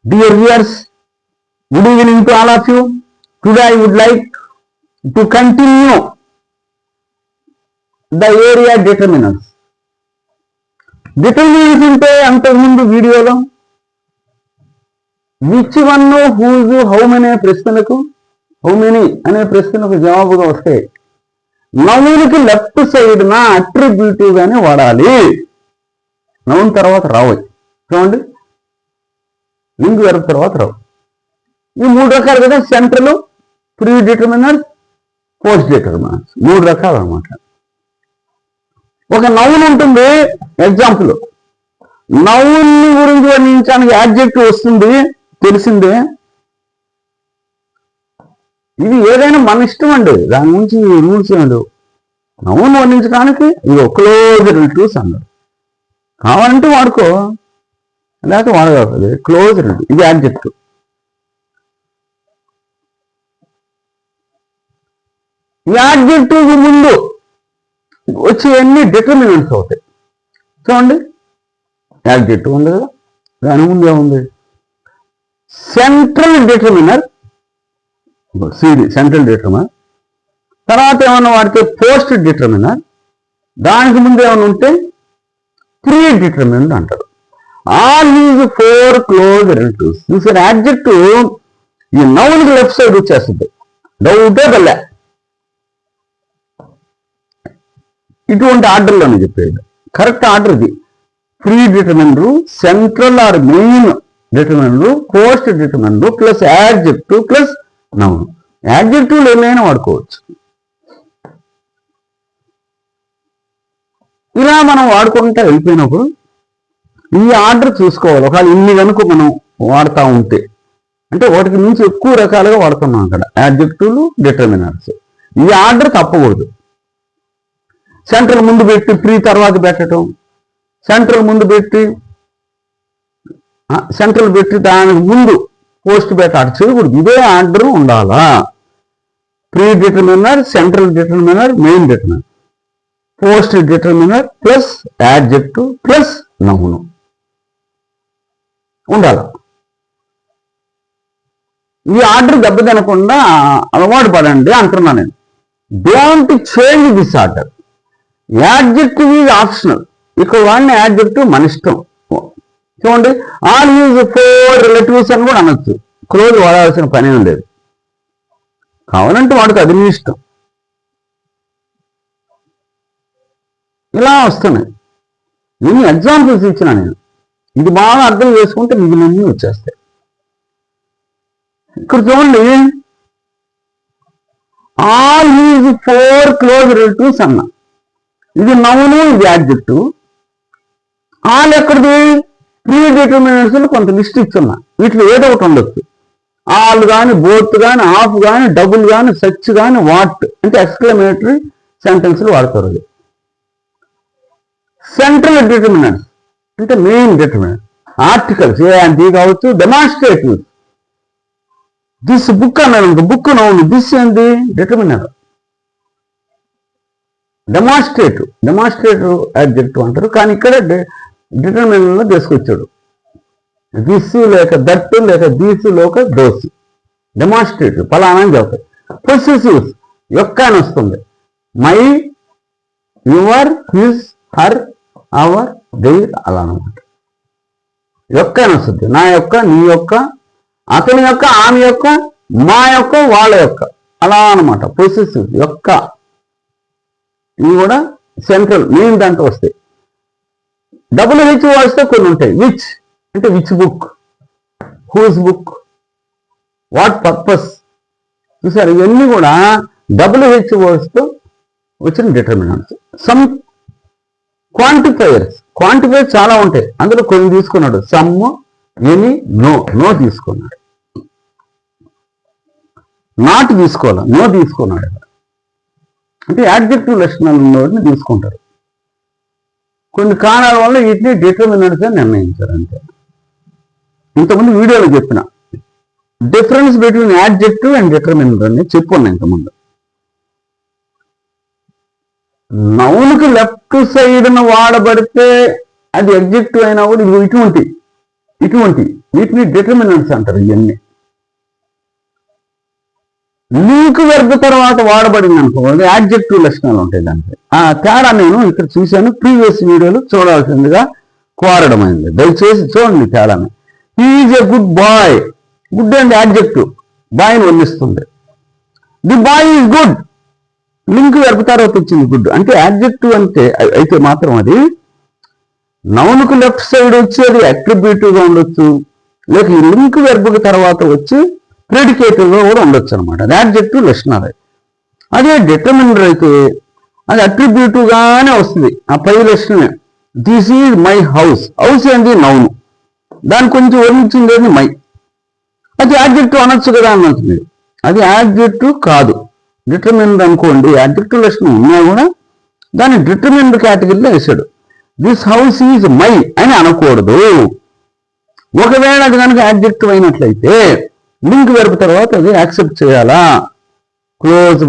Dear viewers, good evening to all of you. Today I would like to continue the area determinants. Determinants అంటే అంతకుముందు వీడియోలో which one, whose, how many ప్రశ్నలకు అనే ప్రశ్నలకు జవాబుగా వస్తాయి. నౌన్కి left side నా attributive గానే వాడాలి. నౌన్ తర్వాత రావు. చూడండి, లింక్ వెర్బ్ తర్వాత రావు. ఈ మూడు రకాలు కదా, సెంట్రల్, ప్రీ డిటర్మినర్స్, పోస్ట్ డిటర్మినర్స్, మూడు రకాలు అనమాట. ఒక నౌన్ ఉంటుంది. ఎగ్జాంపుల్, నౌన్ గురించి వర్ణించడానికి యాడ్జెక్టివ్ వస్తుంది, తెలిసిందే. ఇది ఏదైనా మన ఇష్టం అండి, దాని గురించి రూల్స్ ఏమి లేవు. నౌన్ వర్ణించడానికి ఇది క్లోజ్ రిలేటివ్స్ అన్నారు. కావాలంటే వాడుకో, లేకపోతే వాడగలదు. క్లోజ్ రిలేటివ్ ఇది యాడ్జెక్టివ్. యాడ్జెక్టివ్ ముందు వచ్చేవన్నీ డిటర్మినెంట్స్ అవుతాయి. చూడండి, యాడ్జెక్టివ్ ఉంది కదా, దాని ముందు ఏముంది? Central determiner, CD central determiner. తర్వాత ఏమన్నా వాడితే పోస్ట్ డిటర్మినర్. దానికి ముందు ఏమైనా ఉంటే ప్రీ డిటర్మినెంట్ అంటారు. All is four close relatives. చూసారు, యాడ్జెక్టివ్ ఈ నౌన్కి లెఫ్ట్ సైడ్ వచ్చేస్తుంది. డౌటే బల్లే, ఇటువంటి ఆర్డర్లోనే చెప్పేది. కరెక్ట్ ఆర్డర్ ఇది. Pre determiner, central or main determiner, post determiner plus adjective plus noun. యాడ్జెక్టివ్లు ఏమైనా వాడుకోవచ్చు. ఇలా మనం వాడుకుంటా వెళ్ళిపోయినప్పుడు ఈ ఆర్డర్ చూసుకోవాలి. ఒకవేళ ఇన్ని కనుక మనం వాడుతూ ఉంటే, అంటే వాటికి నుంచి ఎక్కువ రకాలుగా వాడుతున్నాం అక్కడ యాడ్జెక్టివ్లు, డిటర్మినర్స్. ఈ ఆర్డర్ తప్పకూడదు. సెంట్రల్ ముందు పెట్టి ప్రీ తర్వాత పెట్టడం, సెంట్రల్ ముందు పెట్టి సెంట్రల్ పెట్టి దానికి ముందు పోస్ట్ పెట్టాడు చేయకూడదు. ఇదే ఆర్డర్ ఉండాలా. Pre determiner, central determiner, main determiner, post determiner plus adjective plus noun ఉండాలి. ఈ ఆర్డర్ దెబ్బతినకుండా అలవాటు పడండి అంటున్నా నేను. Don't change this order. Adjective is optional. ఇక్కడ వాడిన యాడ్జెక్టివ్ మన ఇష్టం. చూడండి, ఆల్ యూజ్ ఫోర్ రిలేటివ్స్ అని కూడా అనొచ్చు. క్లోజ్ వాడాల్సిన పని ఏం లేదు. కావాలంటే వాడికి అది నీ ఇష్టం. ఇలా వస్తున్నాయి. ఎన్ని ఎగ్జాంపుల్స్ ఇచ్చినా నేను. ఇది బాగా అర్థం చేసుకుంటే మిగిలినన్నీ వచ్చేస్తాయి. ఇక్కడ చూడండి, all use four close relatives అన్నా. ఇది నౌను, ఇది యాడ్జెక్టివ్. ఆల్ ఎక్కడిది? ప్రీ డిటర్మినెంట్స్ కొంత లిస్ట్ ఇచ్చున్నా. వీటిలో ఏదో ఒకటి ఉండొచ్చు. ఆల్ కానీ, బోత్ కానీ, ఆఫ్ కానీ, డబుల్ కానీ, సచ్ కానీ, వాట్ అంటే ఎక్స్క్లమేటరీ సెంటెన్స్లు వాడతారు. అది సెంట్రల్ డిటర్మినెంట్స్ అంటే main determinant. Articles A and కావచ్చు. డెమాన్స్ట్రేటివ్, దిస్ బుక్ అన్నారు, బుక్ నౌన్, దిస్ ఏంది డిటర్మినర్. డెమాన్స్ట్రేటివ్ యాడ్జెక్టివ్ అంటారు. కానీ ఇక్కడ డిటర్మినర్లో తీసుకొచ్చాడు. దిస్ లేక దట్ లేక దీస్ లేక దోస్. డెమాన్స్ట్రేటివ్ ఫలానా అని చెప్తారు. పొసెసివ్స్ యొక్క అని వస్తుంది. My, your, his, her, our, their అలా అనమాట. యొక్క అని వస్తుంది. నా యొక్క, నీ యొక్క, అతని యొక్క, ఆమె యొక్క, మా యొక్క, వాళ్ళ యొక్క అలా అనమాట. పొసెసివ్ యొక్క. ఇవి కూడా సెంట్రల్ మెయిన్ దాంట్లో వస్తాయి. WH వర్డ్స్తో కొన్ని ఉంటాయి. విచ్ అంటే which book, whose book, what purpose. చూసారు, ఇవన్నీ కూడా WH వర్డ్స్తో వచ్చిన డిటర్మినెంట్స్. సమ్ క్వాంటిఫైయర్స్ చాలా ఉంటాయి. అందులో కొన్ని తీసుకున్నాడు. సమ్, ఎనీ, నో తీసుకున్నాడు. నాట్ తీసుకోవాలి, నో తీసుకున్నాడు. అంటే యాడ్జెక్టివ్ లక్షణాలు ఉన్నవాటిని తీసుకుంటారు. కొన్ని కారణాల వల్ల వీటిని డిటర్మినెంట్స్ అని నిర్ణయించారు. అంతే. ఇంతకుముందు వీడియోలో చెప్పిన difference between adjective and determinant అని చెప్పుకున్నా ఇంతకుముందు. నౌన్కి లెఫ్ట్ సైడ్ను వాడబడితే అది అడ్జెక్టివ్ అయినా కూడా ఇది ఇటువంటి వీటిని డిటర్మినెంట్స్ అంటారు. ఇవన్నీ లింక్ వెర్బ్ తర్వాత వాడబడింది అనుకో, అది యాడ్జెక్టివ్ లక్షణాలు ఉంటాయి దానికి. ఆ తేడా నేను ఇక్కడ చూశాను, ప్రీవియస్ వీడియోలో చూడాల్సిందిగా కోరడమైంది. దయచేసి చూడండి తేడాని. He is a good boy. Good and adjective, బాయ్ని వర్ణిస్తుంది. The boy is good, link verb తర్వాత వచ్చింది గుడ్. అంటే యాడ్జెక్టివ్ అంటే అయితే మాత్రం అది నౌన్కు లెఫ్ట్ సైడ్ వచ్చి అది అట్రిబ్యూటివ్ గా ఉండొచ్చు, లేక ఈ లింక్ వెర్బ్కి తర్వాత వచ్చి ప్రెడికేటివ్ గా కూడా ఉండొచ్చు అనమాట. అది యాడ్జెక్టివ్ లక్షణాలు. అదే డిటర్మినర్ అయితే అది అట్రిబ్యూటివ్ గానే వస్తుంది. ఆ పై లక్షణమే. This is my house. House ఏంది నౌన్, దాన్ని కొంచెం వర్ణించింది మై. అది యాడ్జెక్టివ్ అనొచ్చు కదా అన్నది. అది యాడ్జెక్టివ్ కాదు, డిటర్మినర్ అనుకోండి. యాడ్జెక్టివ్ లక్షణం ఉన్నా కూడా దాన్ని డిటర్మినర్ కేటగిరీలో వేసాడు. దిస్ హౌస్ ఈజ్ మై అని అనకూడదు. ఒకవేళ అది కనుక యాడ్జెక్టివ్ అయినట్లయితే లింక్ వెర్బ్ తర్వాత అది యాక్సెప్ట్ చేయాలా, క్లోజ్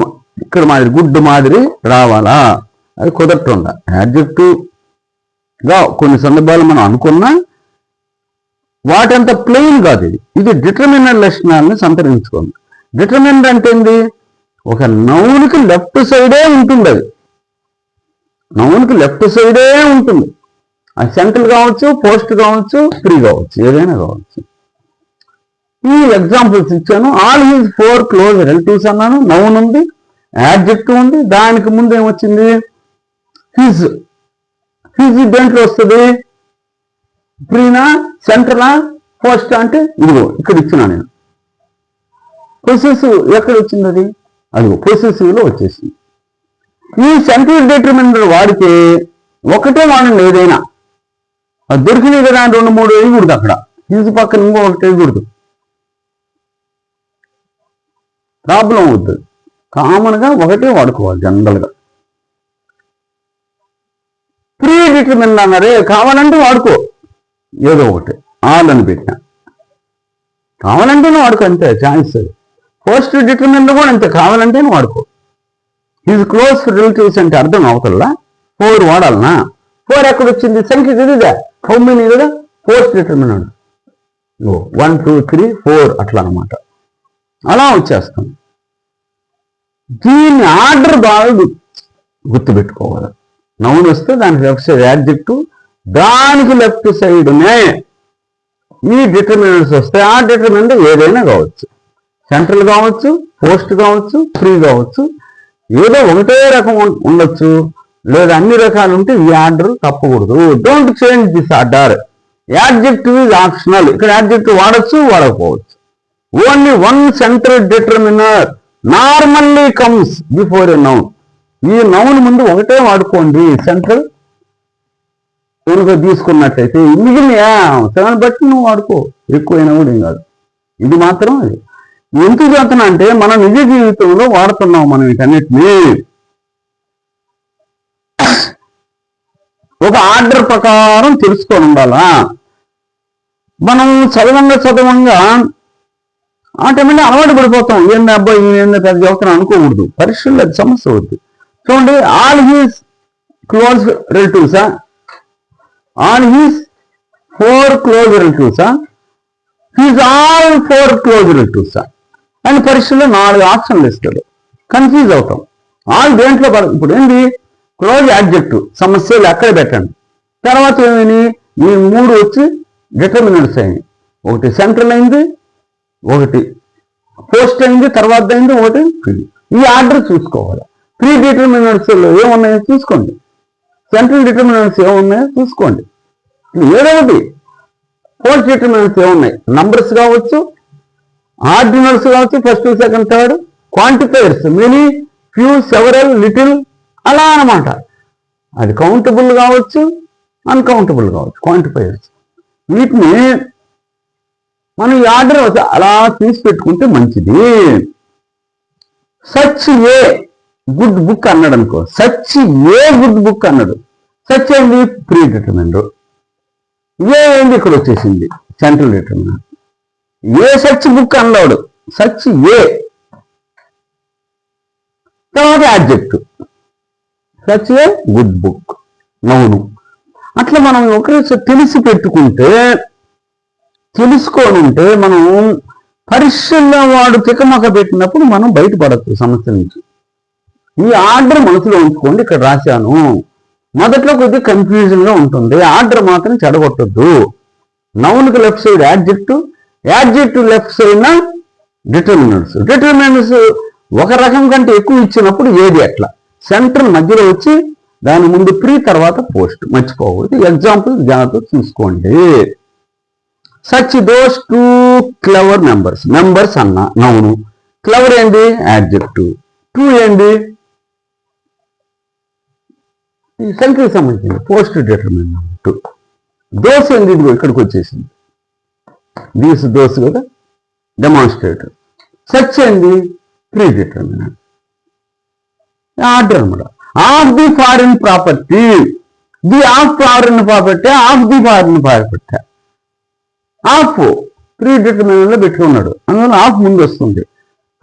ఇక్కడ మాదిరి గుడ్ మాదిరి రావాలా, అది కుదరకుండా. యాడ్జెక్టివ్ గా కొన్ని సందర్భాలు మనం అనుకున్నా వాటంత ప్లెయిన్ కాదు. ఇది డిటర్మినర్ లక్షణాలను సంతరించుకోండి. డిటర్మినర్ అంటే ఏంది? ఒక నౌన్కి లెఫ్ట్ సైడే ఉంటుంది. అది నౌన్కి లెఫ్ట్ సైడే ఉంటుంది. అది సెంట్రల్ కావచ్చు, పోస్ట్ కావచ్చు, ఫ్రీ కావచ్చు, ఏదైనా కావచ్చు. ఈ ఎగ్జాంపుల్స్ ఇచ్చాను. ఆల్ హిజ్ 4 క్లోజ్ రిలేటివ్స్ అన్నాను. నౌన్ ఉంది, యాడ్జెక్టివ్ ఉంది. దానికి ముందు ఏమొచ్చింది? హిజ్. హిజ్ దేంట్లో వస్తుంది? ఫ్రీనా, సెంట్రలా, పోస్ట్ అంటే ఇదిగో ఇక్కడ ఇచ్చినా నేను. పొసెసివ్ ఎక్కడ వచ్చింది? అది అదిగో పొసెసివ్ లో వచ్చేసింది. ఈ సెంట్రల్ డిటర్మినర్ వాడితే ఒకటే వాడండి, ఏదైనా అది దొరికినాయి కదా 2-3 వేయకూడదు. అక్కడ హిజ్ పక్కన ఇంకో ఒకటి వేయకూడదు, ప్రాబ్లం అవుతుంది. కామన్ గా ఒకటే వాడుకోవాలి జనరల్ గా. ప్రీ డిటర్మినర్ అన్నారే, కావాలంటే వాడుకో ఏదో ఒకటి. ఆల్ అని పెట్టినా కావాలంటేనే వాడుకో, అంతే ఛాయిస్. పోస్ట్ డిటర్మినర్ కూడా అంతే, కావాలంటేనే వాడుకో. ఈజ్ క్లోజ్ రిలేటివ్స్ అంటే అర్థం అవతల్లా 4 వాడాలనా? 4 ఎక్కడ వచ్చింది? సంఖ్య చదివిదా? హౌ మెనీ కదా, పోస్ట్ డిటర్మినర్. 1 2 3 4 అట్లా అనమాట. అలా వచ్చేస్తాం. దీన్ని ఆర్డర్ బాగా గుర్తుపెట్టుకోవాలి. నౌన్ వస్తే దానికి లెఫ్ట్ సైడ్ యాడ్జెక్టివ్, దానికి లెఫ్ట్ సైడ్నే ఈ డిటర్మినెంట్స్ వస్తే ఆ డిటర్మినెంట్ ఏదైనా కావచ్చు, సెంట్రల్ కావచ్చు, పోస్ట్ కావచ్చు, ఫ్రీ కావచ్చు, ఏదో ఒకటే రకం ఉండొచ్చు, లేదా అన్ని రకాలు ఉంటే ఈ ఆర్డర్ తప్పకూడదు. Don't change this order. Adjective is optional. ఇక్కడ యాడ్జెక్టివ్ వాడచ్చు, వాడకపోవచ్చు. Only one central determiner normally comes before a noun. ఈ నౌన్ ముందు ఒకటే వాడుకోండి. సెంట్రల్ కనుక తీసుకున్నట్లయితే మిగిలిన 7 బట్టి నువ్వు వాడుకో, ఎక్కువైనా కూడా ఏం కాదు. ఇది మాత్రం అది ఎందుకు చేస్తున్నా అంటే మన నిజ జీవితంలో వాడుతున్నాం మనం వీటన్నిటిని. ఒక ఆర్డర్ ప్రకారం తెలుసుకొని ఉండాలా. మనం చదవంగా ఆటోమేటిక్ అలవాటు పడిపోతాం. ఏంటి అబ్బాయి ఏంటి అది చదువుతున్నా అనుకోకూడదు. పరీక్షల్లో అది సమస్య అవుతుంది. చూడండి, ఆల్ హీస్ క్లోజ్ రిలేటివ్సా, ఆల్ హీస్ 4 క్లోజ్ రిలేటివ్సా, హీస్ ఆల్ 4 క్లోజ్ రిలేటివ్సా అని పరీక్షలో 4 ఆప్షన్లు ఇస్తాడు. కన్ఫ్యూజ్ అవుతాం. ఆల్ దేంట్లో ఇప్పుడు ఏంటి? క్లోజ్ యాడ్జెక్టివ్, సమస్యలు అక్కడే పెట్టండి. తర్వాత ఏమైనా ఈ 3 వచ్చి డిటర్మినెంట్స్ అయినాయి. ఒకటి సెంట్రల్ అయింది, ఒకటి పోస్ట్ అయింది, తర్వాత అయింది, ఒకటి ఫ్రీ. ఈ ఆర్డర్ చూసుకోవాలి. ప్రీ డిటర్మినెంట్స్ ఏమున్నాయో చూసుకోండి, సెంట్రల్ డిటర్మినెంట్స్ ఏమున్నాయో చూసుకోండి. ఏదో ఒకటి పోస్ట్ డిటర్మినెంట్స్ ఏమున్నాయి? నంబర్స్ కావచ్చు, ఆర్డినల్స్ కావచ్చు, first second third, quantifiers many, few, several, little, అలా అన్నమాట. అది కౌంటబుల్ కావచ్చు, అన్కౌంటబుల్ కావచ్చు, క్వాంటిఫైర్స్. వీటిని మనం ఈ ఆర్డర్ అలా తీసి పెట్టుకుంటే మంచిది. సచ్ ఏ గుడ్ బుక్ అన్నాడు అనుకో, సచ్ ఏ గుడ్ బుక్ అన్నాడు. సచ్ ఏంది? Pre determiner. ఏ ఏంది? ఇక్కడ వచ్చేసింది central determiner. A such book అన్నాడు, సచ్ ఏ తర్వాత adjective, such a good book noun. అట్లా మనం ఒకరి తెలిసి పెట్టుకుంటే తెలుసుకొని ఉంటే మనం పరీక్షల్లో వాడు తికమక పెట్టినప్పుడు మనం బయటపడచ్చు సమస్య నుంచి. ఈ ఆర్డర్ మనసులో ఉంచుకోండి. ఇక్కడ రాశాను, మొదట్లో కొద్దిగా కన్ఫ్యూజన్గా ఉంటుంది. ఆర్డర్ మాత్రం చెడగొట్టద్దు. నౌన్కి left side adjective, adjective left side determiners. Determiners ఒక రకం కంటే ఎక్కువ ఇచ్చినప్పుడు ఏది అట్లా సెంట్రల్ మధ్యలో వచ్చి దాని ముందు ప్రీ తర్వాత పోస్ట్. మర్చిపోకూడదు. ఎగ్జాంపుల్ జాగ్రత్త చూసుకోండి. Such those two clever members. Members అన్న నౌను, క్లవర్ ఏంటి యాడ్జెక్టివ్, టూ ఏంటి సంఖ్యకి సంబంధించింది పోస్ట్ డిటర్మినెంట్. దోస్ ఏంటి ఇక్కడికి వచ్చేసింది. దీస్ దోస్ కదా డెమాన్స్ట్రేటర్. సచ్ ఏంది ప్రీ డిటర్మినెంట్. ఆర్డర్ అనమాట. Of the foreign property, the of foreign property, of the foreign property. Of pre determinant లో పెట్టుకున్నాడు, అందువల్ల ఆఫ్ ముందు వస్తుంది.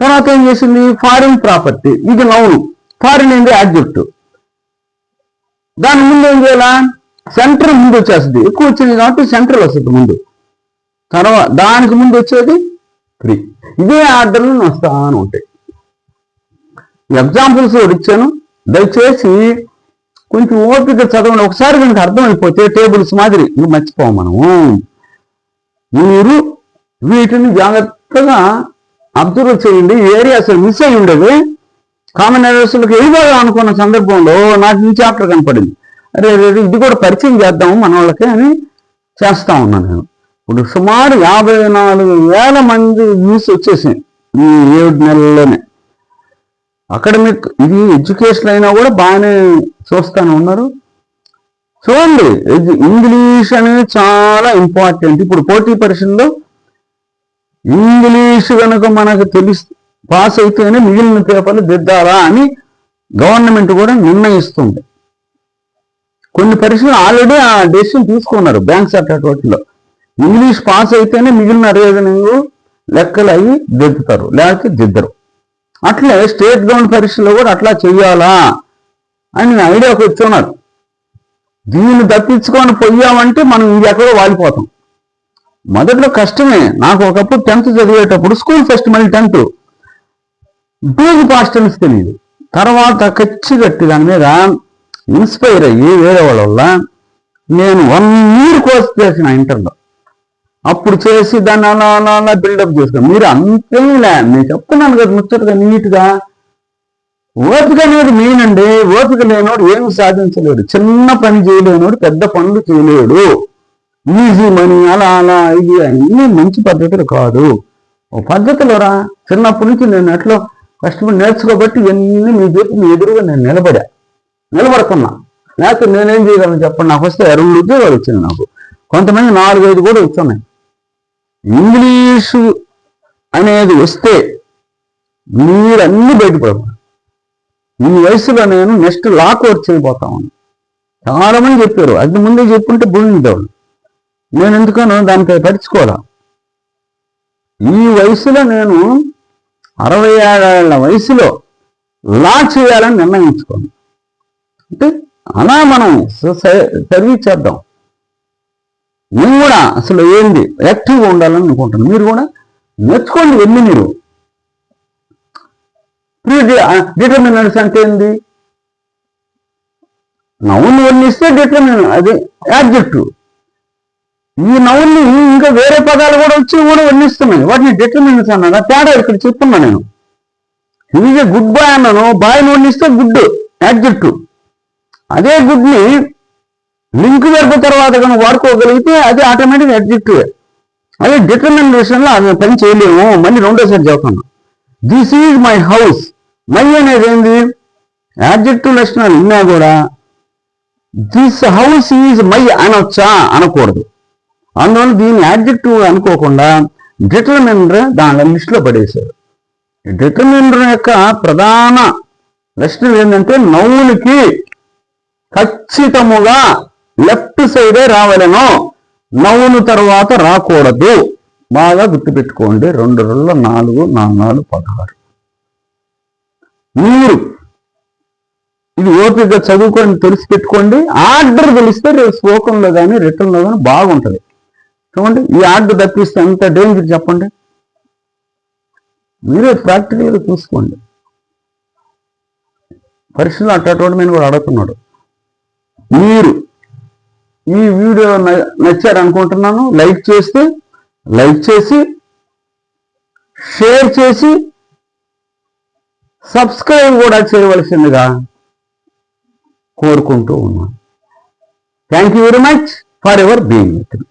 తర్వాత ఏం చేసింది ఫారిన్ ప్రాపర్టీ, ఇది నౌను, ఫారిన్ ఏంది యాడ్జెక్టివ్. దాని ముందు ఏం చేయాలా సెంట్రల్ ముందు వచ్చేస్తుంది. ఎక్కువ వచ్చింది కాబట్టి సెంట్రల్ వస్తుంది ముందు. తర్వాత దానికి ముందు వచ్చేది ప్రీ. ఇదే ఆర్డర్లో వస్తా అని ఉంటాయి. ఎగ్జాంపుల్స్ ఇచ్చాను, దయచేసి కొంచెం ఓపిక చదవండి. ఒకసారి కనుక అర్థమైపోతే టేబుల్స్ మాదిరి ఇంక మర్చిపోం మనము. మీరు వీటిని జాగ్రత్తగా అబ్జర్వ్ చేయండి. ఏరియాస్ మిస్ అయి ఉండేది. కామన్ ఎర్రర్స్లకు వెళ్ళిపోదాం అనుకున్న సందర్భంలో నాకు ఈ చాప్టర్ కనపడింది. అరే ఇది కూడా పరిచయం చేద్దాము మన వాళ్ళకి అని చేస్తా ఉన్నాను నేను. ఇప్పుడు సుమారు 54,000 మంది వ్యూస్ వచ్చేసాయి ఈ 7 నెలల్లోనే. అకాడమిక్ ఇది ఎడ్యుకేషన్ అయినా కూడా బాగానే చూస్తాను ఉన్నారు. చూడండి, ఇంగ్లీష్ అనేది చాలా ఇంపార్టెంట్. ఇప్పుడు పోటీ పరీక్షల్లో ఇంగ్లీష్ కనుక మనకు పాస్ అయితేనే మిగిలిన పేపర్లు దిద్దాలా అని గవర్నమెంట్ కూడా నిర్ణయిస్తుంది. కొన్ని పరీక్షలు ఆల్రెడీ ఆ డెసిషన్ తీసుకున్నారు. బ్యాంక్స్ అట్లా ఇంగ్లీష్ పాస్ అయితేనే మిగిలిన రీజనింగ్ లెక్కలు అయ్యి దిద్దుతారు, లేకపోతే దిద్దరు. అట్లే స్టేట్ గవర్నమెంట్ పరీక్షలో కూడా అట్లా చెయ్యాలా అని ఐడియాకి వచ్చున్నారు. దీన్ని తప్పించుకొని పోయామంటే మనం ఇంకెక్కడో వాలిపోతాం. మొదట్లో కష్టమే. నాకు ఒకప్పుడు 10th చదివేటప్పుడు స్కూల్ ఫస్ట్ మళ్ళీ 10th డూజ్ పాస్ట్ టెన్స్ తెలియదు. తర్వాత కచ్చి దాని మీద ఇన్స్పైర్ అయ్యి వేరే వాళ్ళ వల్ల నేను 1 year కోర్స్ చేసిన ఇంటర్లో. అప్పుడు చేసి దాన్ని అలా అలా అలా బిల్డప్ చేసుకున్నాను. మీరు అంతేలే, నేను చెప్తున్నాను కదా ముచ్చటగా నీట్గా. ఓపిక అనేది మెయిన్ అండి. ఓపిక లేనోడు ఏమి సాధించలేడు. చిన్న పని చేయలేనోడు పెద్ద పనులు చేయలేడు. ఈజీ మనీ అలా అలా ఇది అన్నీ మంచి పద్ధతులు కాదు. ఓ పద్ధతులు రా. చిన్నప్పటి నుంచి నేను ఎట్లా కష్టపడి నేర్చుకోబట్టి ఇవన్నీ మీ ఎదురుగా నేను నిలబడుతున్నా. లేకపోతే నేనేం చేయగలను చెప్పండి. నాకు వస్తే 2 ఉద్యోగాలు వచ్చినాయి. నాకు కొంతమంది 4-5 కూడా వచ్చున్నాయి. ఇంగ్లీషు అనేది వస్తే మీరన్నీ బయటపడతారు. ఈ వయసులో నేను నెక్స్ట్ లా కోర్స్ చేయబోతామని చాలా మంది చెప్పారు. అది ముందే చెప్పుంటే భూమిందేవాళ్ళు. నేను ఎందుకనో దానిపై పరుచుకోవాలా. ఈ వయసులో నేను 67 ఏళ్ల వయసులో లా చేయాలని నిర్ణయించుకోను. అంటే అలా మనం సర్వీస్ చేద్దాం. నేను కూడా అసలు ఏంది యాక్టివ్గా ఉండాలని అనుకుంటున్నాను. మీరు కూడా నేర్చుకోండి. వెళ్ళి మీరు డిటర్మినెంట్స్ అంటే ఏంది? నౌన్ వర్ణిస్తే డిటర్మినెంట్, అది యాడ్జెక్టివ్. ఈ నౌన్ని ఇంకా వేరే పదాలు కూడా వచ్చి కూడా వర్ణిస్తున్నాయి. వాటిని డిటర్మినెంట్స్ అన్నాను. తేడా ఇక్కడ చెప్తున్నా నేను. ఇది గుడ్ బాయ్ అన్నాను, బాయ్ని వర్ణిస్తే గుడ్ యాడ్జెక్టివ్. అదే గుడ్ని లింక్ వెర్బ్ తర్వాత కనుక వాడుకోగలిగితే అది ఆటోమేటిక్ యాడ్జెక్టివ్. అదే డిటర్మినెంట్ విషయంలో అది పని చేయలేము. మళ్ళీ రెండోసారి చెప్తాను. This is my house. My అనేది ఏంది? యాడ్జెక్టివ్ లక్షణాలు ఉన్నా కూడా దిస్ హౌస్ ఈజ్ మై అనొచ్చా? అనకూడదు. అందువల్ల దీన్ని యాడ్జెక్టివ్ అనుకోకుండా డిటర్మినర్ దాని లిస్టులో పడేశారు. డిటర్మినర్ యొక్క ప్రధాన లక్షణం ఏంటంటే నౌన్కి ఖచ్చితముగా లెఫ్ట్ సైడే రావాలను, నౌను తర్వాత రాకూడదు. బాగా గుర్తుపెట్టుకోండి. 2 2 4 4 16. మీరు ఇది ఓపికగా చదువుకొని తెలిసి పెట్టుకోండి. ఆర్డర్ తెలిస్తే రేపు స్పోకన్లో కానీ రిటర్న్లో కానీ బాగుంటుంది. చూడండి, ఈ యాడ్ తప్పిస్తే ఎంత డేంజర్ చెప్పండి. మీరే ప్రాక్టికల్గా చూసుకోండి. పరిస్థితులు అట్టటువంటి నేను కూడా అడుగుతున్నాడు. మీరు ఈ వీడియో నచ్చారనుకుంటున్నాను. లైక్ చేస్తే లైక్ చేసి, షేర్ చేసి, సబ్స్క్రైబ్ కూడా చేయవలసిందిగా కోరుకుంటూ ఉన్నాను. Thank you very much for ever being with me.